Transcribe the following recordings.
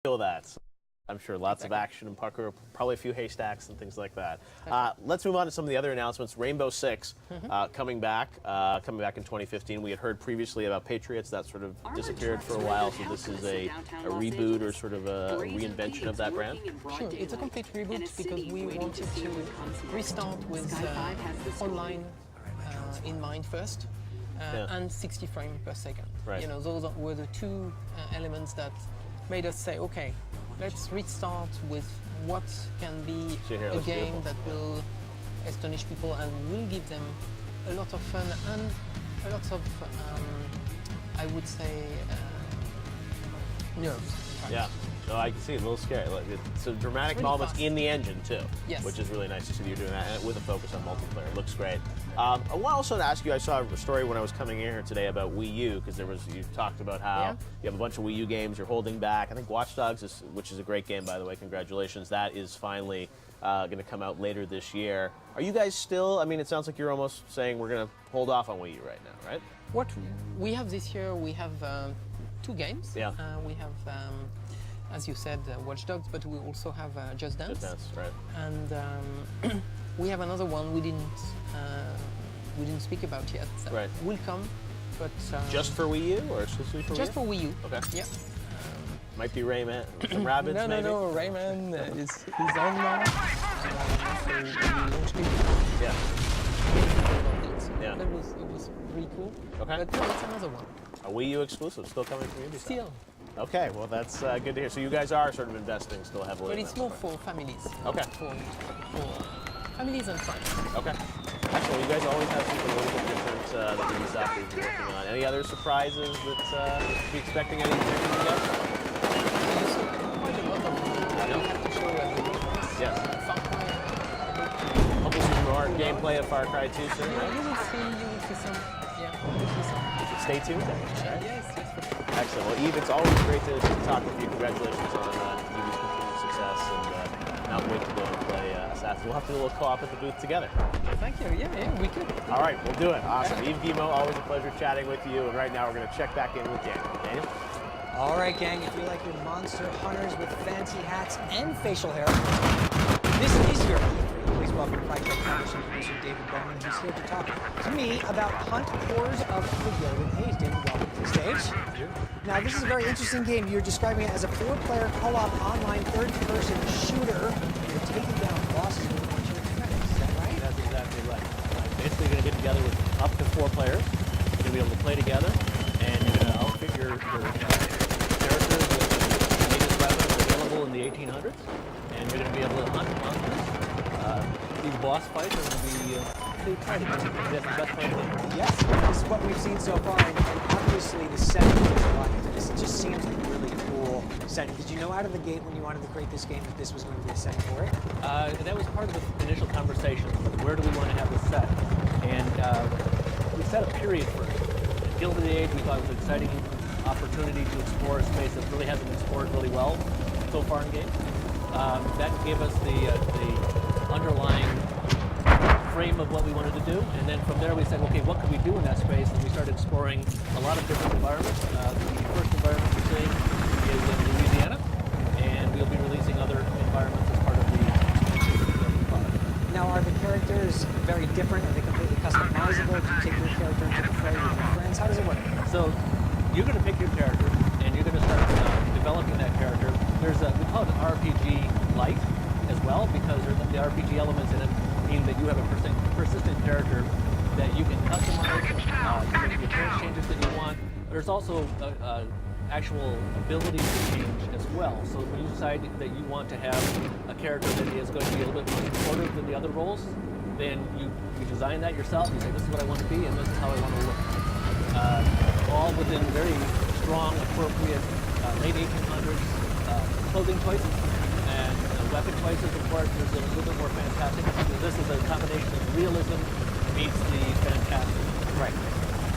feel that. I'm sure lots of action and pucker, probably a few haystacks and things like that. Let's move on to some of the other announcements. Rainbow Six coming back in 2015. We had heard previously about Patriots. That sort of disappeared for a while, so this is a reboot or sort of a reinvention of that brand? Sure, it's a complete reboot because we wanted to restart with online in mind first. And 60 frames per second. Right. You know, those were the two elements that made us say, okay, let's restart with what can be a game that will astonish people and will give them a lot of fun and a lot of, I would say, nerves. Yeah. So I can see it, a little scary. So dramatic really moments fast. In the engine too, which is really nice to see that you're doing that, and with a focus on multiplayer. It looks great. I want also to ask you. I saw a story when I was coming in here today about Wii U because you talked about how you have a bunch of Wii U games you're holding back. I think Watch Dogs, which is a great game by the way. Congratulations. That is finally going to come out later this year. Are you guys still? I mean, it sounds like you're almost saying we're going to hold off on Wii U right now, right? What we have this year, we have 2 games. Yeah. We have. As you said, Watch Dogs, but we also have Just Dance. Just Dance, right. And we have another one we didn't speak about yet. That will come, but just for Wii U or exclusively for Wii U? Just for Wii U. Okay. Yeah. Might be Rayman. Some rabbits, maybe. No. Rayman is online. So we launched it. Yeah. Yeah. It was really cool. Okay. But no, it's another one. A Wii U exclusive, still coming from Ubisoft. Still. Okay, well that's good to hear. So you guys are sort of investing still heavily. But it's more for families. Okay. For families and friends. Okay. Excellent. You guys always have something a little bit different that Ubisoft is working on. Any other surprises that be expecting anything from you guys? Quite a lot of them. We have to show Yes. Far Cry. Hopefully some more gameplay of Far Cry 2 soon, right? You will see some. Yeah, you will see some. Stay tuned then. Yes, for sure. Excellent. Well, Yves, it's always great to talk with you. Congratulations on Yubi's continued success, and now wait to go and play Assassin's. We'll have to do a little co-op at the booth together. Thank you. Yeah, we could. All right, we'll do it. Awesome. Yves Guillemot, always a pleasure chatting with you. And right now, we're going to check back in with Daniel. Daniel? All right, gang, if you like your monster hunters with fancy hats and facial hair, this is your E3. Please welcome Project Foundation producer David Bowman, who's here to talk to me about Hunt Wars of the Gilded Age. David, welcome to the stage. Now, this is a very interesting game. You're describing it as a 4-player co-op online third-person shooter. You're taking down bosses with a bunch of friends. Is that right? That's exactly right. Basically, you're going to get together with up to 4 players. You're going to be able to play together, and you're going to outfit your characters with the latest weapons available in the 1800s, and you're going to be able to hunt monsters. These boss fights are going to be pretty exciting. Is that the best fight ever? Yes, this is what we've seen so far, and obviously the setting is a lot into this. It just seems like a really cool setting. Did you know out of the gate when you wanted to create this game that this was going to be a setting for it? That was part of the initial conversation. Where do we want to have this set? And we set a period first. At Gilded Age, we thought it was an exciting opportunity to explore a space that really hasn't been explored really well so far in games. That gave us the underlying frame of what we wanted to do, and then from there we said, okay, what could we do in that space? And we started exploring a lot of different environments. The first environment we're seeing is in Louisiana, and we'll be releasing other environments as part of the product. Now, are the characters very different? Are they completely customizable? Do you take your character into the fray with your friends? How does it work? So you're going to pick your character, and you're going to start developing that character. We call it an RPG light as well, because the RPG elements in it mean that you have a persistent character that you can customize, you make the appearance changes that you want. There's also actual abilities to change as well. So when you decide that you want to have a character that is going to be a little bit more supportive than the other roles, then you design that yourself. You say, this is what I want to be, and this is how I want to look. All within very strong, appropriate late 1800s clothing choices. And weapon choices, of course, is a little bit more fantastic. This is a combination of realism meets the fantastic. Right.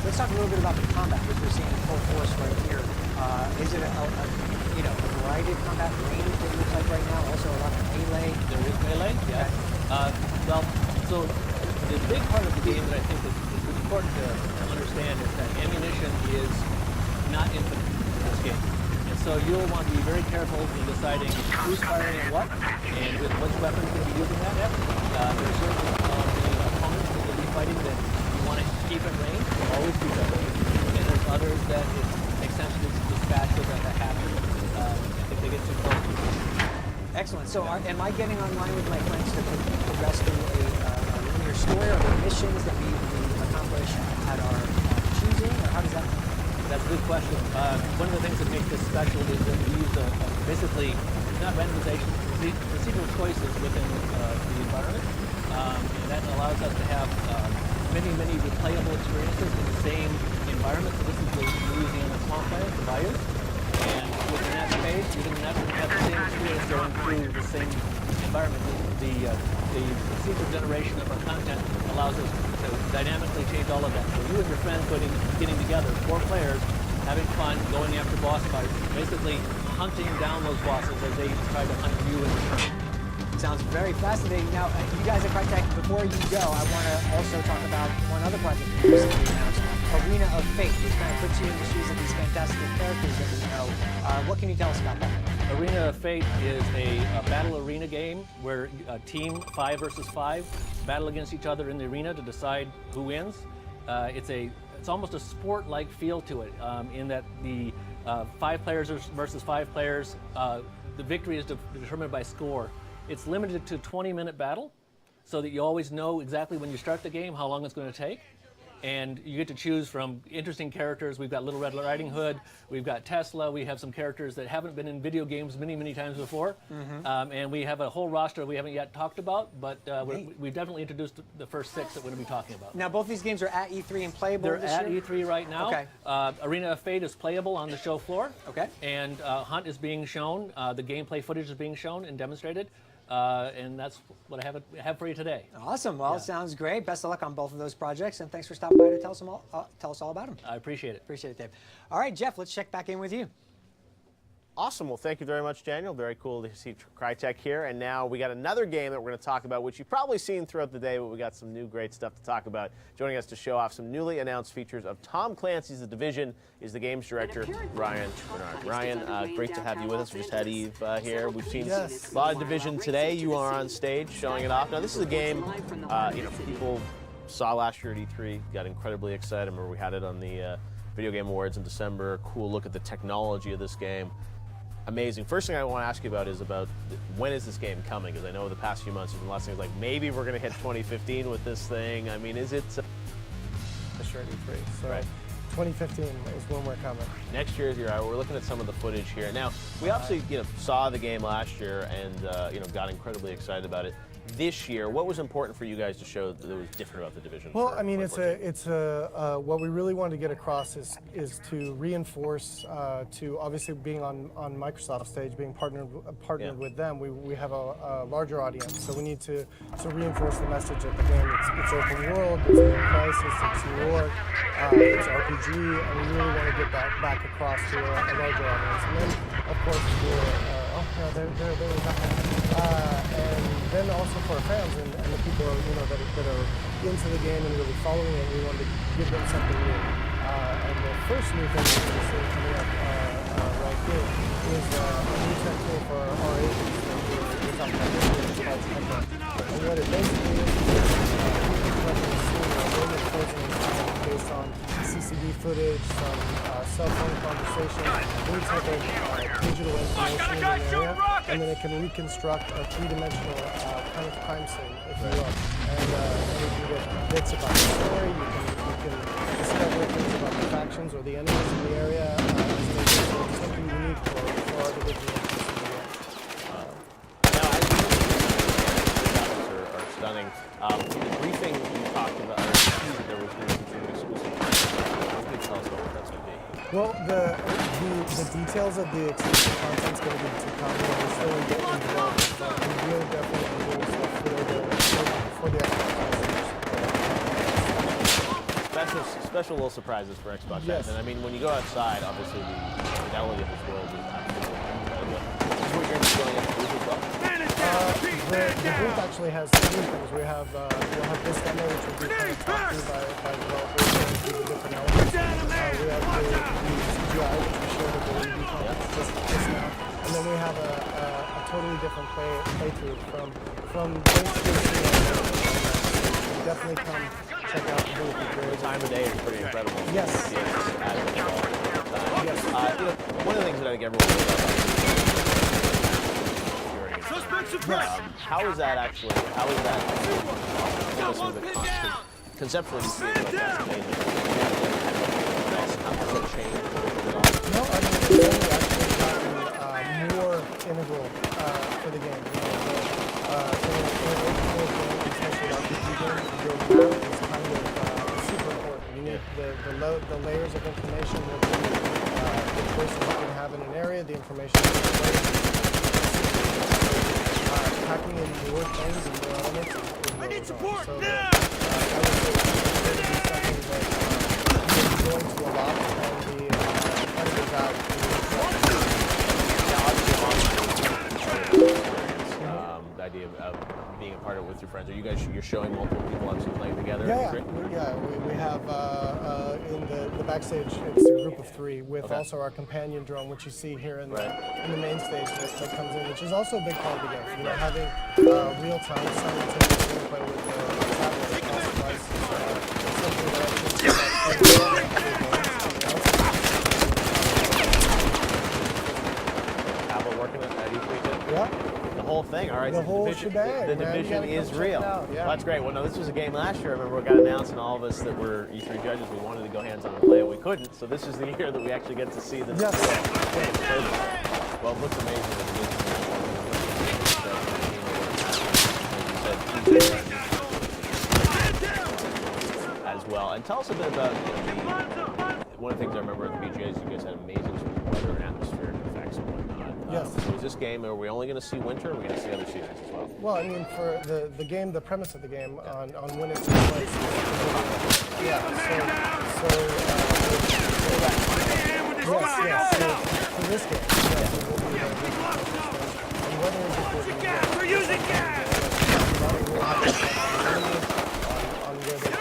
Let's talk a little bit about the combat, which we're seeing in full force right here. Is it a variety of combat range that it looks like right now? Also a lot of melee? There is melee, yes. Well, so the big part of the game that I think is important to understand is that ammunition is not infinite in this game. And so you'll want to be very careful in deciding who's firing at what and with which weapons you'll be using that at. There are certain the opponents that you'll be fighting that you want to keep at range, always keep at range. And there's others that it makes sense to dispatch with a hatchet if they get too close to you. Excellent. So am I getting online with my friends to progress through a linear story, or the missions that we accomplish at our choosing, or how does that work? That's a good question. One of the things that makes this special is that we use basically not randomization, procedural choices within the environment, and that allows us to have many replayable experiences in the same environment. So this is the Louisiana swampland, the bayou, and within that space, you can have the same experience going through the same environment. The procedural generation of our content allows us to dynamically change all of that. So you and your friends getting together, 4 players, having fun, going after boss fights, basically hunting down those bosses as they try to hunt you in return. Sounds very fascinating. Now, you guys at Crytek, before you go, I want to also talk about one other project you recently announced, Arena of Fate, which kind of puts you in the shoes of these fantastic characters that we know. What can you tell us about that? Arena of Fate is a battle arena game where a team 5 versus 5 battle against each other in the arena to decide who wins. It's almost a sport-like feel to it, in that the 5 players versus 5 players, the victory is determined by score. It's limited to a 20-minute battle, so that you always know exactly when you start the game how long it's going to take. And you get to choose from interesting characters. We've got Little Red Riding Hood, we've got Tesla, we have some characters that haven't been in video games many times before. And we have a whole roster we haven't yet talked about, but we've definitely introduced the first 6 that we're going to be talking about. Now, both these games are at E3 and playable They're this at year? E3 right now. Okay. Arena of Fate is playable on the show floor. Okay. And Hunt is being shown, the gameplay footage is being shown and demonstrated. And that's what I have for you today. Awesome. Well, it sounds great. Best of luck on both of those projects, and thanks for stopping by to tell us all about them. I appreciate it. Appreciate it, Dave. All right, Jeff, let's check back in with you. Awesome. Well, thank you very much, Daniel. Very cool to see Crytek here. And now we got another game that we're going to talk about, which you've probably seen throughout the day, but we got some new great stuff to talk about. Joining us to show off some newly announced features of Tom Clancy's The Division is the game's director, Ryan Bernard. Ryan, great to have you with us. We just had Eve here. We've seen a lot of Division today. You are on stage showing it off. Now, this is a game, people saw last year at E3, got incredibly excited. I remember we had it on the Video Game Awards in December. Cool look at the technology of this game. Amazing. First thing I want to ask you about is when is this game coming? Because I know the past few months there's been lots of things like maybe we're going to hit 2015 with this thing. I mean, is it? Sure, E3. So right. 2015 is when we're coming. Next year is your hour. We're looking at some of the footage here. Now, we obviously saw the game last year and got incredibly excited about it. This year, what was important for you guys to show that was different about the Division? Well, I mean, what we really wanted to get across is to reinforce to obviously being on Microsoft stage, being partnered with them. We have a larger audience, so we need to reinforce the message of the game. It's open world, it's New Crisis, it's New York, it's RPG, and we really want to get that back across to a larger audience. And then, of course, they're back. And then also for our fans and the people that are into the game and really following it, we wanted to give them something new. And the first new thing that we're seeing coming up right here is a new tech tool for our agents that we're talking about this year. It's called Techno. And what it basically is collecting a scene of women closing in time based on CCD footage, some cell phone conversations, any type of digital information in an area, and then it can reconstruct a three-dimensional kind of crime scene, if you will. And you can get bits about the story, you can discover things about the factions or the enemies in the area. It's something unique for our division. Now, as you are stunning. The briefing you talked about, there was some exclusive content. What can you tell us about what that's going to be? Well, the details of the exclusive content is going to be to come. We're still in development, but we will definitely do stuff for the Xbox. Special little surprises for Xbox fans. And I mean, when you go outside, obviously the fidelity of this world is absolutely incredible. Is this what you're going to do as well? The booth actually has three things. We'll have this demo, which will be kind of talked through by developers and through the different elements. We have the CGI, which we showed at the review conference just now. And then we have a totally different playthrough from this to definitely come check out the booth. The time of day is pretty incredible. Yes. Yes. One of the things that I think everyone knows about how is that actually? How is that? Conceptually, you see it like that's amazing. How does that change? No, I mean it's only actually gotten more integral for the game. Especially RPG games, your map is kind of super important. You need the layers of information that the person can have in an area, the information packing in more things and more elements is I need support now! I would say it's going to be something that you're going to a lot and the editors out the idea of being a part of it with your friends. Are you guys, you're showing multiple people obviously playing together? Yeah, we have in the backstage, it's a group of three with also our companion drone, which you see here in the main stage that comes in, which is also a big part of the game. You know, having real-time simultaneous gameplay with the tablet across devices is something that I think Tablet working at E3 too? Yeah. The whole thing, all right. The whole shebang, the division is real. Well, that's great. Well, no, this was a game last year. I remember it got announced, and all of us that were E3 judges, we wanted to go hands-on and play it. We couldn't, so this is the year that we actually get to see the game. Well, it looks amazing. As well. And tell us a bit about one of the things I remember at the BGA is you guys had amazing sort of weather and atmospheric effects and whatnot. Yes. So is this game, are we only going to see winter, or are we going to see other seasons as well? Well, I mean, for the game, the premise of the game on when it's place. Yeah. So for this game, yes, it will be and weather is important. We're using gas! On where they can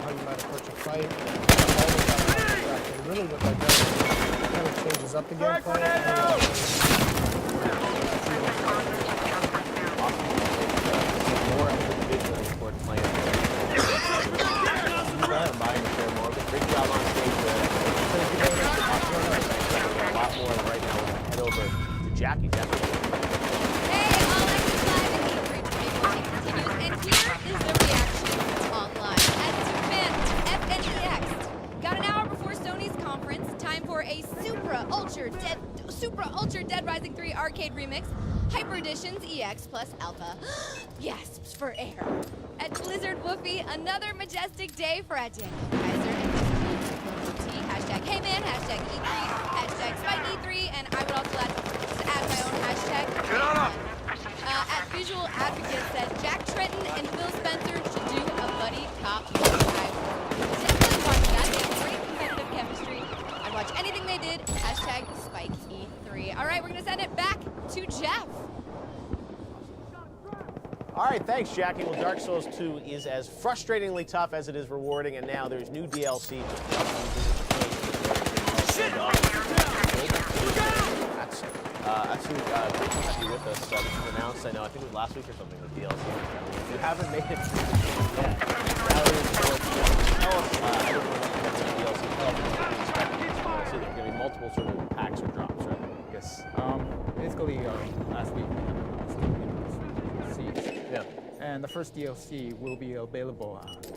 how you might approach a fight, all of that. And really what that does is it kind of changes up the gameplay. More of the division of sport playing. Great job on stage there. A lot more right now. We're going to head over to Jackie. Hey, all Access Live and E3 continues, and here is the reaction online. At FNEX, got an hour before Sony's conference, time for a Supra Ultra Dead Rising 3 arcade remix, Hyper Editions EX plus Alpha. Gasps for air. At Blizzard Woofy, another majestic day for at Daniel Kaiser and hashtag Heyman, hashtag E3, hashtag Spike E3, and I would also add my own hashtag. At Visual Advocate says Jack Tretton and Phil Spencer should do a buddy cop movie. Definitely watch that. They have great competitive chemistry. I'd watch anything they did. Hashtag Spike E3. All right, we're gonna send it back to Jeff. All right, thanks, Jackie. Well, Dark Souls 2 is as frustratingly tough as it is rewarding, and now there's new DLC. That's great to have you with us. This was announced, I know, I think it was last week or something, the DLC. If you haven't made it yet, tell us DLC. There are going to be multiple sort of packs or drops, right? Yes. Basically, last week, yeah. And the first DLC will be available on the,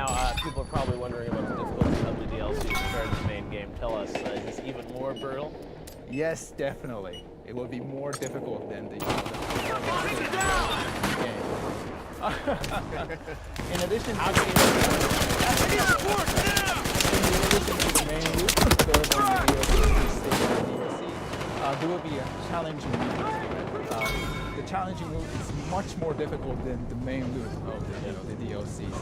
Now, people are probably wondering about the difficulty of the DLC compared to the main game. Tell us, is this even more brutal? Yes, definitely. It will be more difficult than the game. In addition to the main loop, there will be a challenging loop. The challenging loop is much more difficult than the main loop of the DLCs.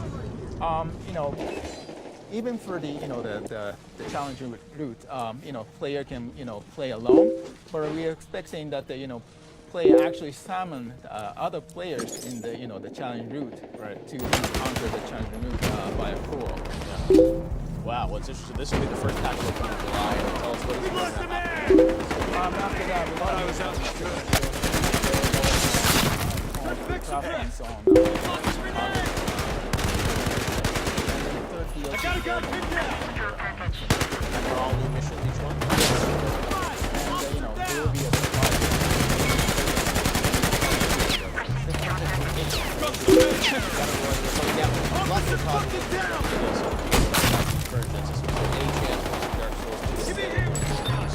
Even for the challenging route, player can play alone, but we are expecting that the player actually summon other players in the challenge route to encounter the challenging route by a pool. Yeah. Wow, what's interesting? This will be the first patch will come in July. Tell us what is going to happen. After that, we want I gotta go! And they're all new missions, each one? And, there will be a surprise. Lots of talk Give me here!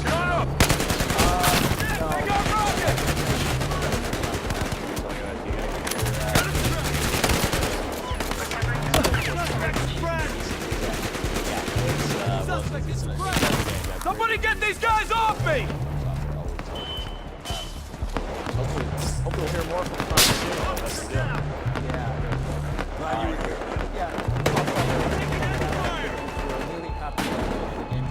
Shut up! Somebody get these guys off me! Hopefully we'll hear more from the conversation. That's the deal. Glad you were here. We're really happy that the game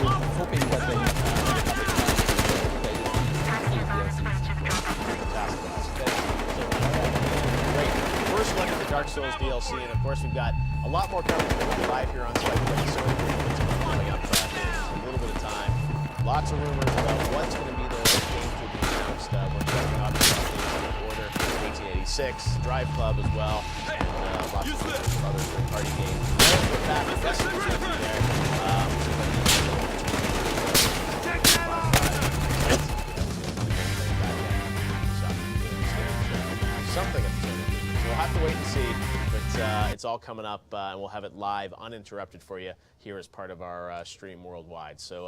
we're hoping that Great. First look at the Dark Souls DLC, and of course we've got a lot more coverage live here on site. Coming up in a little bit of time. Lots of rumors about what's going to be the game to be announced. We're expecting obviously Order 1886, Drive Club as well, and lots of other third-party games. With that, the rest of the stuff there. Something. We'll have to wait and see, but it's all coming up, and we'll have it live, uninterrupted for you here as part of our stream worldwide. So.